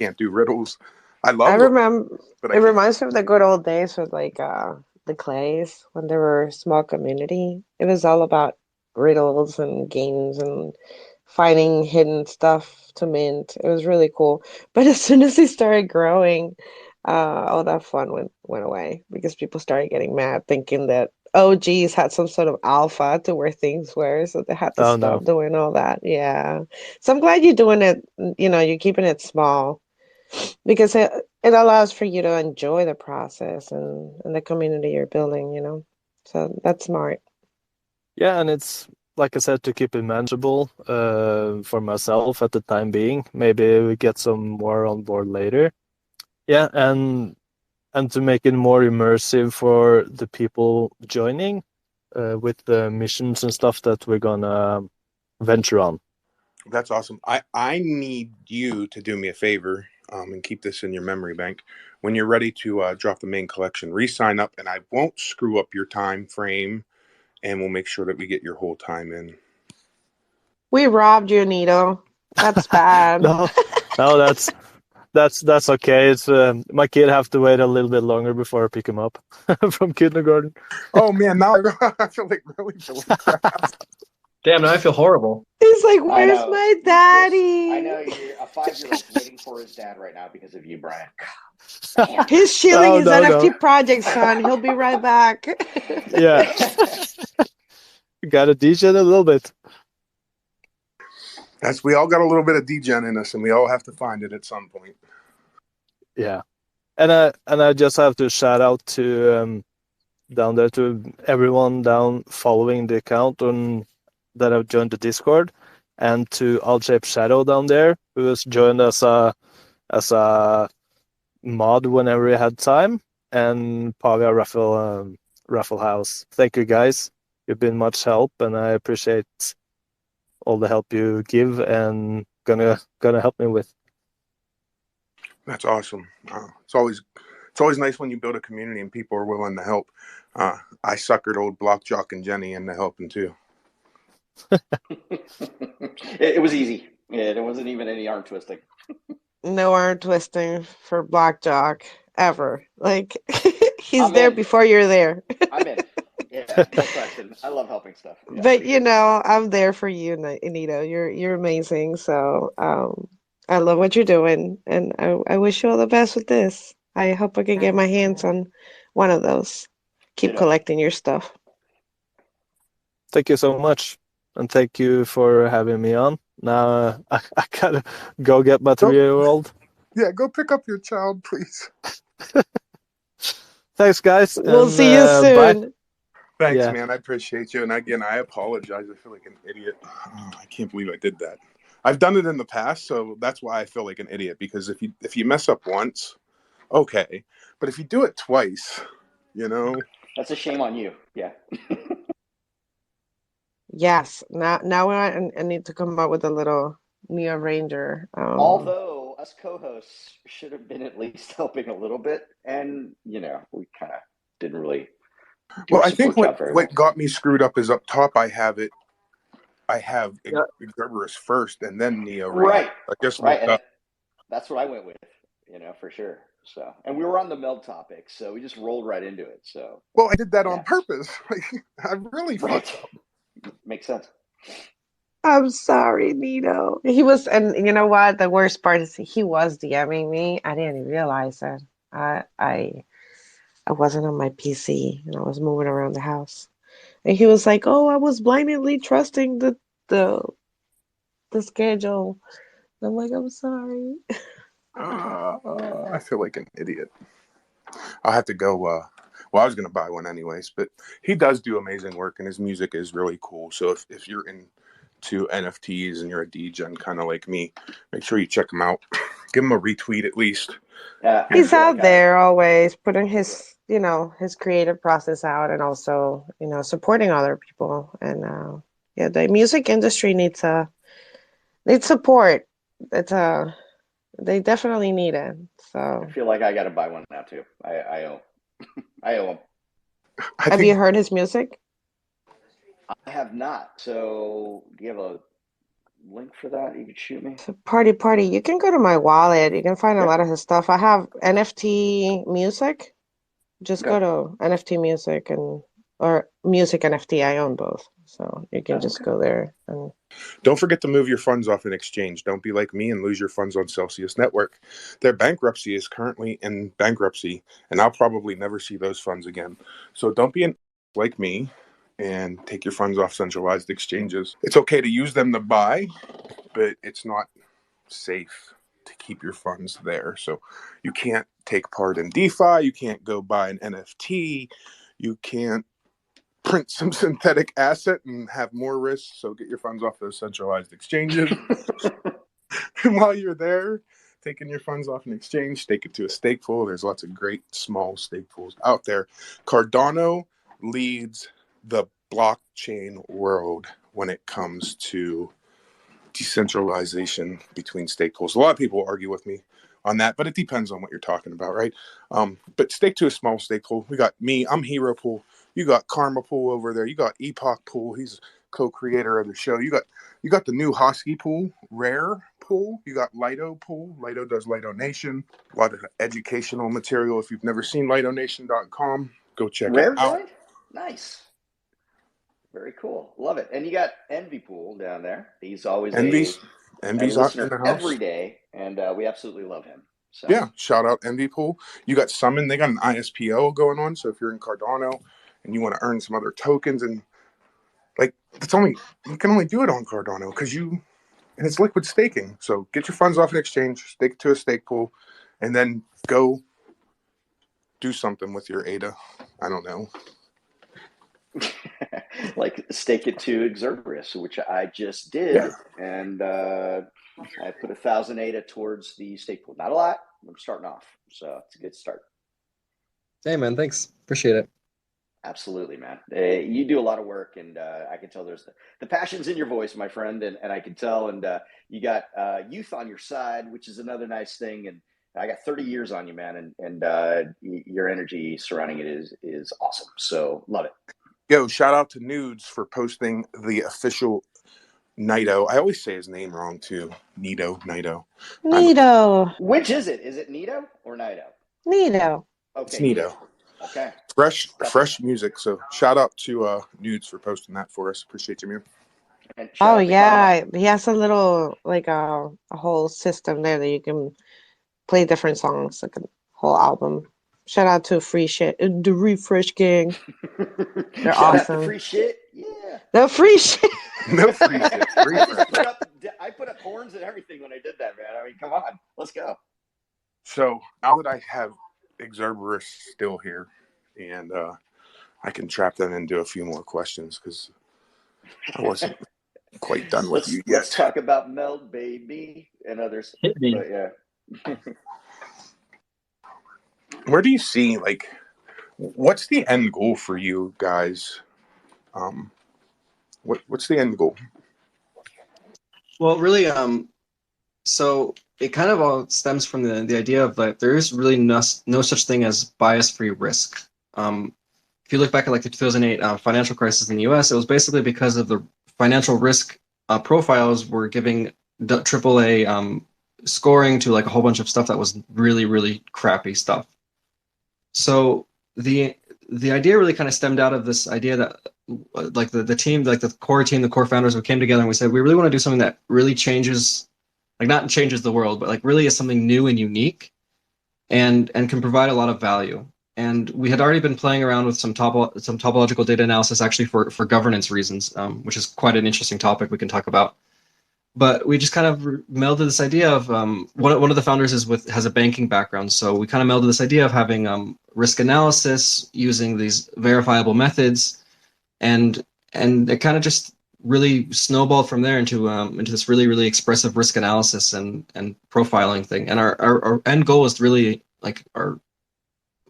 can't do riddles. I I love them, remember but I it can't. reminds me of the good old days with like the Clays when they were a small community. It was all about riddles and games and finding hidden stuff to mint. It was really cool. But as soon as they started growing, all that fun went away because people started getting mad thinking that OGs had some sort of alpha to where things were, so they had to Oh no. stop doing all that. Yeah. So I'm glad you're doing it, you're keeping it small because it allows for you to enjoy the process and the community you're building. So that's smart. Yeah, and it's like I said, to keep it manageable for myself at the time being. Maybe we get some more on board later. Yeah, and to make it more immersive for the people joining with the missions and stuff that we're gonna venture on. That's awesome. I need you to do me a favor and keep this in your memory bank. When you're ready to drop the main collection, re-sign up, and I won't screw up your time frame, and we'll make sure that we get your whole time in. We robbed you, Nito. That's bad. No, no, that's okay. It's my kid have to wait a little bit longer before I pick him up from kindergarten. Oh man, now I feel like really crap. Damn, now I feel horrible. He's like, I "Where's know. my I know daddy?" you're a 5-year-old's waiting for his dad right now because of you, Brian. Damn. He's shielding No, his no, no. NFT project, son. He'll be right back. Yeah, gotta DJ it a little bit. We all got a little bit of degen in us, and we all have to find it at some point. Yeah, and I just have to shout out to down there to everyone down following the account on that have joined the Discord, and to All-Shape Shadow down there who has joined as a mod whenever he had time, and Pavia Raffle House. Thank you guys. You've been much help, and I appreciate all the help you give and gonna help me with. That's awesome. It's always nice when you build a community and people are willing to help. I suckered old Block Jock and Jenny into helping too. It was easy. Yeah, there wasn't even any arm twisting. No arm twisting for Black Jock ever. Like he's I'm there in. before you're there. I'm in. Yeah, no question. I love helping stuff. Yeah, But for sure. I'm there for you, Anita. You're amazing. So I love what you're doing, and I wish you all the best with this. I hope I can get my hands on one of those. Keep Ditto. collecting your stuff. Thank you so much, and thank you for having me on. Now I gotta go get my 3-year-old. Yeah, go pick up your child, please. Thanks, guys. We'll and, see you bye. soon. Thanks, Yeah. man. I appreciate you. And again, I apologize. I feel like an idiot. I can't believe I did that. I've done it in the past, so that's why I feel like an idiot. Because if you mess up once, okay, but if you do it twice, That's a shame on you. Yeah. Yes. Now I need to come up with a little NeoRanger. Although us co-hosts should have been at least helping a little bit, and we kind of didn't really. Well, I think what got me screwed up is up top. I have Xerburus first, and then NeoRanger. Right. I just right. looked up. That's what I went with. For sure. So, and we were on the meld topic, so we just rolled right into it. So, well, I did that on purpose. I really fucked up. Makes sense. I'm sorry, Nito. He was, and you know what? The worst part is he was DMing me. I didn't even realize it. I wasn't on my PC and I was moving around the house. And he was like, "Oh, I was blindly trusting the the schedule." And I'm like, "I'm sorry." I feel like an idiot. I'll have to go. Well, I was going to buy one anyways, but he does do amazing work and his music is really cool. So if you're into NFTs and you're a degen kind of like me, make sure you check him out. Give him a retweet at least. I He's feel out like there always putting his, his creative process out and also, supporting other people. And yeah, the music industry needs support. They definitely need it. I So feel like I got to buy one now too. I owe I owe him. have you heard his music? I have not. So do you have a link for that you could shoot me? So party. You can go to my wallet. You can find a lot of his stuff. I have NFT music. Just go to NFT music or music NFT. I own both. So you can just go there and don't forget to move your funds off an exchange. Don't be like me and lose your funds on Celsius Network. Their bankruptcy is currently in bankruptcy, and I'll probably never see those funds again. So don't be like me and take your funds off centralized exchanges. It's okay to use them to buy, but it's not safe to keep your funds there. So you can't take part in DeFi. You can't go buy an NFT. You can't print some synthetic asset and have more risk. So get your funds off those centralized exchanges. And while you're there, taking your funds off an exchange, stake it to a stake pool. There's lots of great small stake pools out there. Cardano leads the blockchain world when it comes to decentralization between stake pools. A lot of people argue with me on that, but it depends on what you're talking about, right? But stake to a small stake pool. We got me, I'm Hero Pool. You got Karma Pool over there. You got Epoch Pool. He's co-creator of the show. You got the new Hosky Pool, Rare Pool. You got Lido Pool. Lido does Lido Nation. A lot of educational material. If you've never seen LidoNation.com, go check Rare it out. joint? Nice. Very cool. Love it. And you got Envy Pool down there. He's always Envy's a out in the listener house every day, and we absolutely love him. So. Yeah, shout out Envy Pool. You got Summon. They got an ISPO going on. So if you're in Cardano and you want to earn some other tokens, and like you can only do it on Cardano and it's liquid staking. So get your funds off an exchange, stake it to a stake pool, and then go do something with your ADA. I don't know. Like stake it to Xerburus, which I just did, and I put 1,000 ADA towards the stake pool. Not a lot. I'm starting off, so it's a good start. Hey, man, thanks. Appreciate it. Absolutely, man. You do a lot of work, and I can tell there's the passion's in your voice, my friend, and I can tell. And you got youth on your side, which is another nice thing. And I got 30 years on you, man, and your energy surrounding it is awesome. So love it. Yo, shout out to Nudes for posting the official Nido. I always say his name wrong too. Nido. Which is it? Is it Nido or Nido? Nido. Okay. It's Nido. Okay. Fresh music. So shout out to Nudes for posting that for us. Appreciate you, man. Oh yeah, he has a little a whole system there that you can play different songs, like a whole album. Shout out to Free Shit, the Refresh Gang. They're Shout awesome. Out to Free Shit, yeah. The Free Shit. No free shit. I put up horns and everything when I did that, man. I mean, come on, let's go. So now that I have Xerburus still here, and I can trap them into a few more questions because I wasn't quite done with you yet. Let's talk about Meld, baby, and others. But yeah. Where do you see, what's the end goal for you guys? What's the end goal? Well, really, so it kind of all stems from the idea of there is really no such thing as bias-free risk. If you look back at the 2008 financial crisis in the U.S., it was basically because of the financial risk profiles were giving AAA scoring to a whole bunch of stuff that was really, really crappy stuff. So the idea really kind of stemmed out of this idea that the team, the core team, the core founders, we came together and we said we really want to do something that really changes, not changes the world, but really is something new and unique. and can provide a lot of value. And we had already been playing around with some topological data analysis actually for governance reasons, which is quite an interesting topic we can talk about. But we just kind of melded this idea of one of the founders has a banking background, so we kind of melded this idea of having risk analysis using these verifiable methods, and it kind of just really snowballed from there into this really expressive risk analysis and profiling thing. And our end goal is really like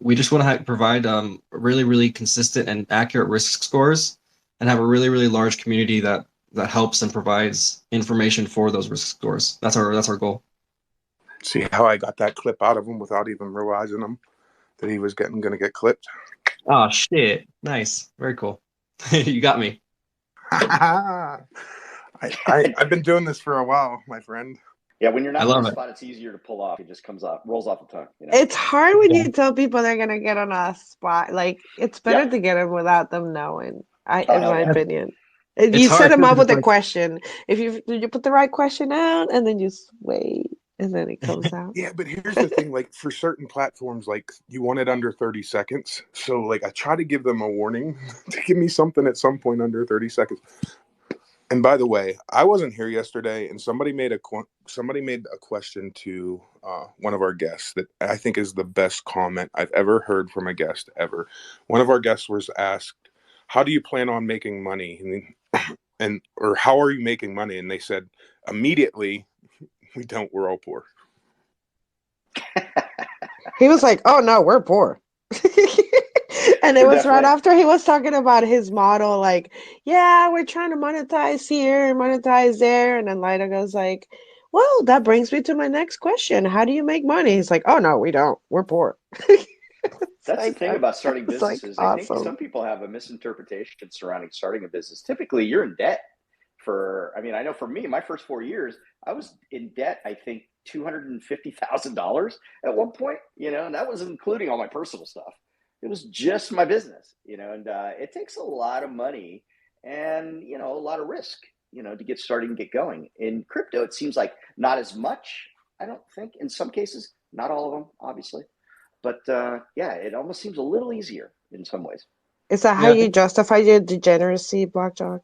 we just want to provide really consistent and accurate risk scores, and have a really large community that helps and provides information for those risk scores. That's our goal. See how I got that clip out of him without even realizing that he was going to get clipped? Oh shit! Nice, very cool. You got me. I've been doing this for a while, my friend. Yeah, when you're not in the spot, it's easier to pull off. It just rolls off the tongue. You know? It's hard when you tell people they're gonna get on a spot. Like, it's better to get them without them knowing. In my opinion, you set them up with a question. If you put the right question out, and then you just wait, and then it comes out. Yeah, but here's the thing: like for certain platforms, like you want it under 30 seconds. So like I try to give them a warning to give me something at some point under 30 seconds. And by the way, I wasn't here yesterday, and somebody made a question to one of our guests that I think is the best comment I've ever heard from a guest ever. One of our guests was asked, "How do you plan on making money?" or "How are you making money?" And they said immediately, "We don't. We're all poor." He was like, "Oh no, we're poor." And it was right after he was talking about his model, like, yeah, we're trying to monetize here and monetize there. And then Lida goes like, well, that brings me to my next question. How do you make money? He's like, oh no, we don't. We're poor. That's the thing about starting businesses. Like, I think some people have a misinterpretation surrounding starting a business. Typically, you're in debt I know for me, my first 4 years, I was in debt, I think, $250,000 at one point, and that was including all my personal stuff. It was just my business, and it takes a lot of money and, a lot of risk, to get started and get going. In crypto, it seems like not as much, I don't think, in some cases, not all of them, obviously. But it almost seems a little easier in some ways. Is that how you justify your degeneracy, Blackjack?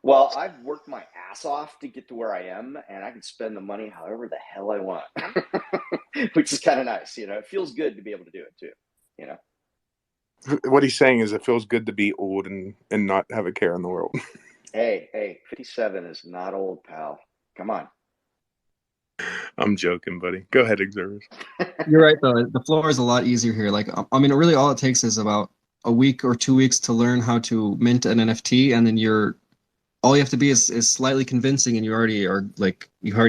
Well, I've worked my ass off to get to where I am, and I can spend the money however the hell I want, which is kind of nice. It feels good to be able to do it too. What he's saying is it feels good to be old and not have a care in the world. Hey, 57 is not old, pal. Come on. I'm joking, buddy. Go ahead, Xerburus. You're right, though. The floor is a lot easier here. Like, really all it takes is about a week or 2 weeks to learn how to mint an NFT, and then all you have to be is slightly convincing, and you already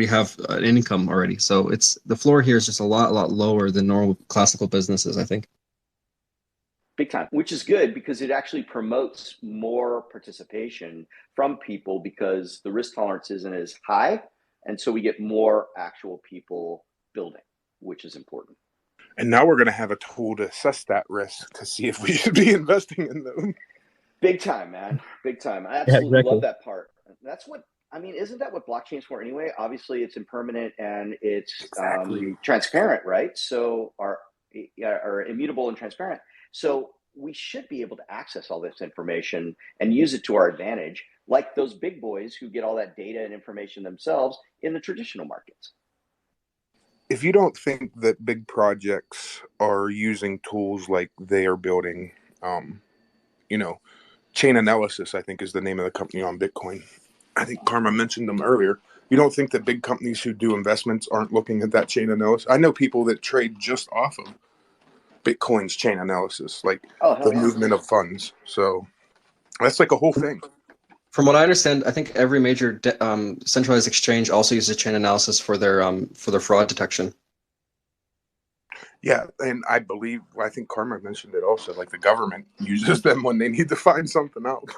have an income already. So the floor here is just a lot lower than normal classical businesses, I think. Big time, which is good because it actually promotes more participation from people because the risk tolerance isn't as high. And so we get more actual people building, which is important. And now we're going to have a tool to assess that risk to see if we should be investing in them. Big time, man. Big time. I absolutely love that part. That's isn't that what blockchain's for anyway? Obviously, it's impermanent and it's transparent, right? So, are immutable and transparent. So we should be able to access all this information and use it to our advantage, like those big boys who get all that data and information themselves in the traditional markets. If you don't think that big projects are using tools like they are building, Chain Analysis, I think, is the name of the company on Bitcoin. I think Karma mentioned them earlier. You don't think that big companies who do investments aren't looking at that chain analysis? I know people that trade just off of Bitcoin's chain analysis, like the movement of funds. So that's like a whole thing. From what I understand, I think every major centralized exchange also uses chain analysis for their fraud detection. Yeah, and I think Karma mentioned it also, like the government uses them when they need to find something out.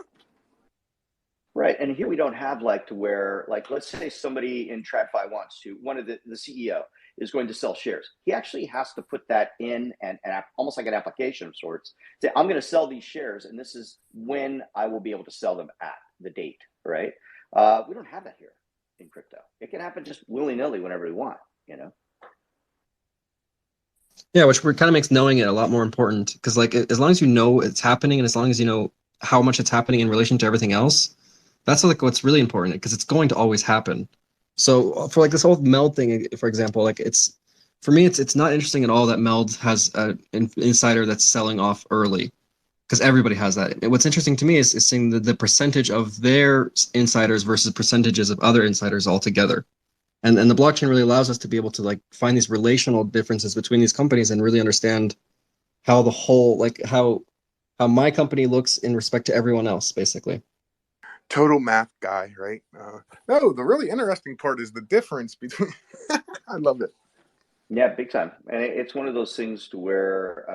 Right, and here we don't have to where, let's say somebody in TradFi wants to, one of the CEO is going to sell shares. He actually has to put that in and almost like an application of sorts. Say, I'm going to sell these shares, and this is when I will be able to sell them at the date, right? We don't have that here in crypto. It can happen just willy-nilly whenever we want, Yeah, which kind of makes knowing it a lot more important, because like as long as you know it's happening and as long as you know how much it's happening in relation to everything else, that's like what's really important, because it's going to always happen. So for like this whole meld thing, for example, like for me it's not interesting at all that meld has an insider that's selling off early, because everybody has that. What's interesting to me is seeing the percentage of their insiders versus percentages of other insiders altogether. And the blockchain really allows us to be able to like find these relational differences between these companies and really understand how the whole, like how my company looks in respect to everyone else, basically. Total math guy, right? No, the really interesting part is the difference between. I love it. Yeah, big time. And it's one of those things to where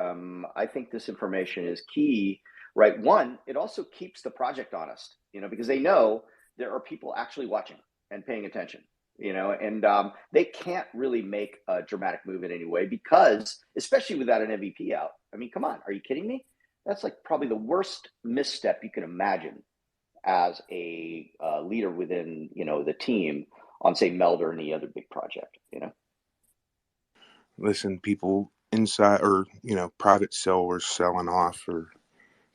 I think this information is key, right? One, it also keeps the project honest, because they know there are people actually watching and paying attention, and they can't really make a dramatic move in any way because, especially without an MVP out. I mean, come on, are you kidding me? That's like probably the worst misstep you can imagine as a leader within, the team on, say, Meld or any other big project, Listen, people inside or private sellers selling off, or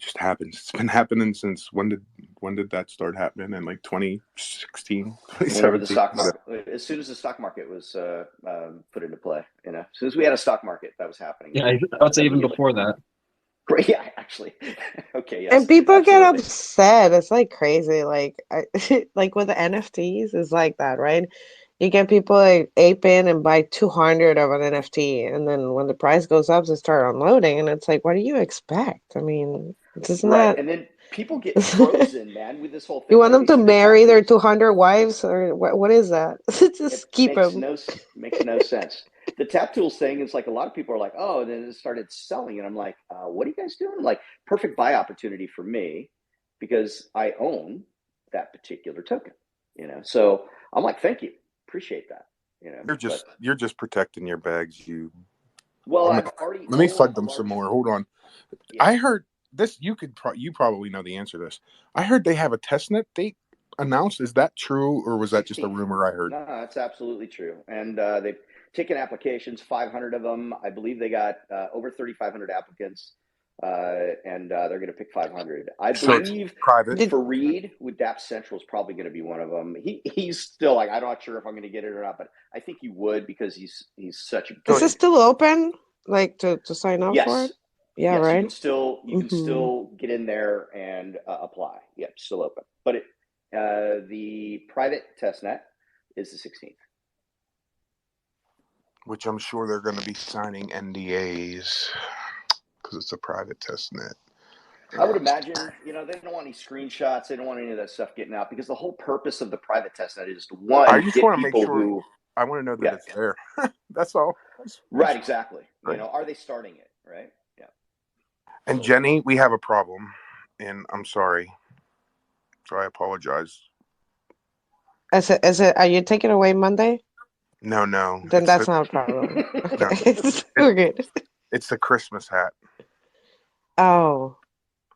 just happens. It's been happening since when did that start happening? In like 2016, 2017? Whenever the stock market, as soon as the stock market was put into play, as soon as we had a stock market, that was happening. Yeah, I'd say even before that. Yeah, actually. Okay, yes. And people get absolutely. upset. It's like crazy. Like like with the NFTs, it's like that, right? You get people like ape in and buy 200 of an NFT, and then when the price goes up, they start unloading, and it's like, what do you expect? I mean, it's Right, not. and then people get frozen, man, with this whole thing. You want Like them they to see the marry their tattoos. 200 wives, or what is that? It Just keep makes them. makes no sense. The tap tools thing is like a lot of people are like, oh, and then it started selling, and I'm like, what are you guys doing? Like, perfect buy opportunity for me because I own that particular token. So I'm like, thank you, appreciate that. You're just protecting your bags. Well, I've already. Let me fud them some more. Hold on. Yeah. I heard this. You probably know the answer to this. I heard they have a testnet date announced. Is that true, or was that just a 16th. rumor I heard? No, that's absolutely true. And they've taken applications, 500 of them. I believe they got over 3,500 applicants, and they're going to pick 500. I believe private. Fareed with Dapp Central is probably going to be one of them. He's still like, I'm not sure if I'm going to get it or not, but I think he would because he's such a good. Is it still open, like to sign up for it? Yeah, yes, right. You can still get in there and apply. Yep, still open. But the private testnet is the 16th. Which I'm sure they're going to be signing NDAs because it's a private testnet. I would imagine, they don't want any screenshots. They don't want any of that stuff getting out because the whole purpose of the private testnet is to, one, I just get want to people make sure. who. I want to know that it's there. That's all. Right, exactly. Right. Are they starting it? Right. Yeah. And Jenny, we have a problem, and I'm sorry. So I apologize. Is it? Are you taking away Monday? No. Then that's not a problem. Okay, we're good. It's the Christmas hat. Oh.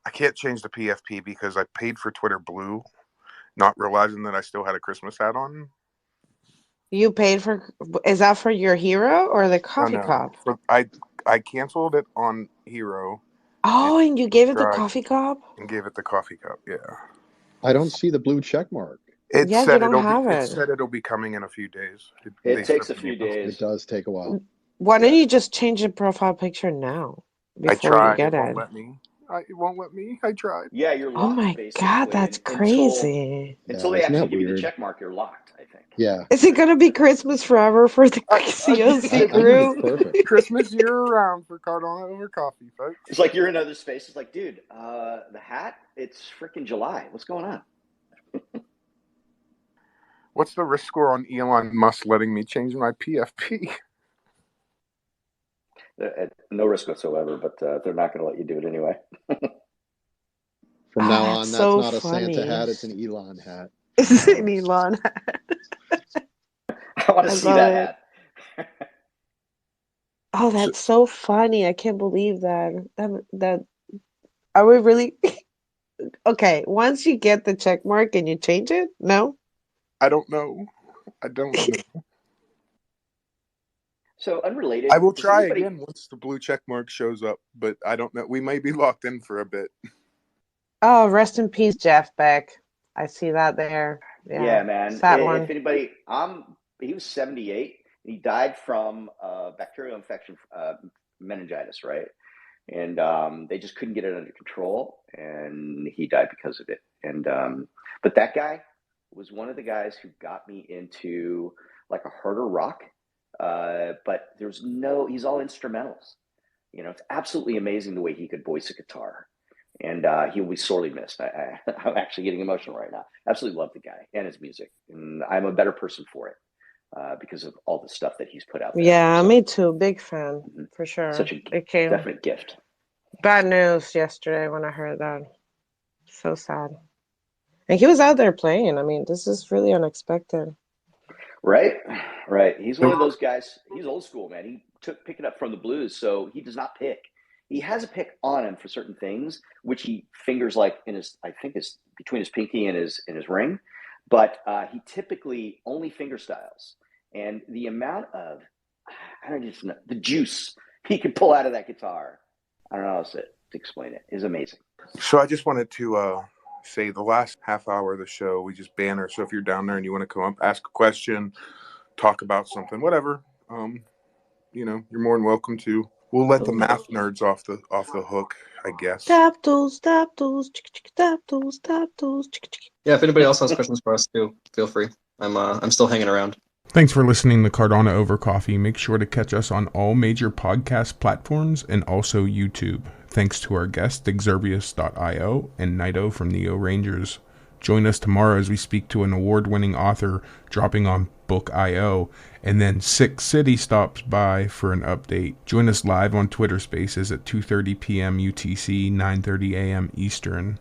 I can't change the PFP because I paid for Twitter Blue, not realizing that I still had a Christmas hat on. You paid for? Is that for your hero or the coffee No. cup? I canceled it on Hero. Oh, and you gave it the coffee cup? And gave it the coffee cup, yeah. I don't see the blue check mark. It Yeah, said you don't have it. It said it'll be coming in a few days. It takes a few days. It does take a while. Why don't you just change the profile picture now before you get it. it? Won't let me. It won't let me. I tried. Yeah, you're locked. Oh my basically, god, that's crazy. Until they actually give you the check mark, you're locked, I think. Yeah. Is it gonna be Christmas forever for the COC crew? Perfect. Christmas year round for Cardano over coffee, folks. It's like you're in other space. It's like, dude, the hat, it's freaking July. What's going on? What's the risk score on Elon Musk letting me change my PFP? No risk whatsoever, but they're not going to let you do it anyway. From now on, that's so not funny. a Santa hat; it's an Elon hat. It's an Elon hat. I want to see that hat. Oh, that's so funny! I can't believe that. That are we really? Okay, once you get the check mark and you change it, no? I don't know. So unrelated. I will does try anybody- again once the blue check mark shows up, but I don't know. We may be locked in for a bit. Oh, rest in peace, Jeff Beck. I see that there. Yeah, man. Sad one. If anybody, he was 78. He died from bacterial infection, meningitis, right? And they just couldn't get it under control, and he died because of it. And but that guy was one of the guys who got me into like a harder rock. But he's all instrumentals. You know, it's absolutely amazing the way he could voice a guitar. And he'll be sorely missed. I'm actually getting emotional right now. Absolutely love the guy and his music. And I'm a better person for it because of all the stuff that he's put out there. Yeah, me too. Big fan, for sure. Such a definite gift. Bad news yesterday when I heard that. So sad. And he was out there playing. I mean, this is really unexpected. Right. He's one of those guys. He's old school, man. He pick it up from the blues, so he does not pick. He has a pick on him for certain things, which he fingers like between his pinky and his ring. But he typically only finger styles, and the amount of the juice he can pull out of that guitar, I don't know how else to explain it, is amazing. So I just wanted to say the last half hour of the show, we just banner. So if you're down there and you want to come up, ask a question, talk about something, whatever, you're more than welcome to. We'll let the math nerds off the hook, I guess. Tap tools, tap tools, tap tools, tap tools. Yeah, if anybody else has questions for us too, feel free. I'm still hanging around. Thanks for listening to Cardano Over Coffee. Make sure to catch us on all major podcast platforms and also YouTube. Thanks to our guest, Xerburus.io and Nido from NeoRangers. Join us tomorrow as we speak to an award-winning author dropping on Book.io, and then Six City stops by for an update. Join us live on Twitter Spaces at 2:30 p.m. UTC, 9:30 a.m. Eastern.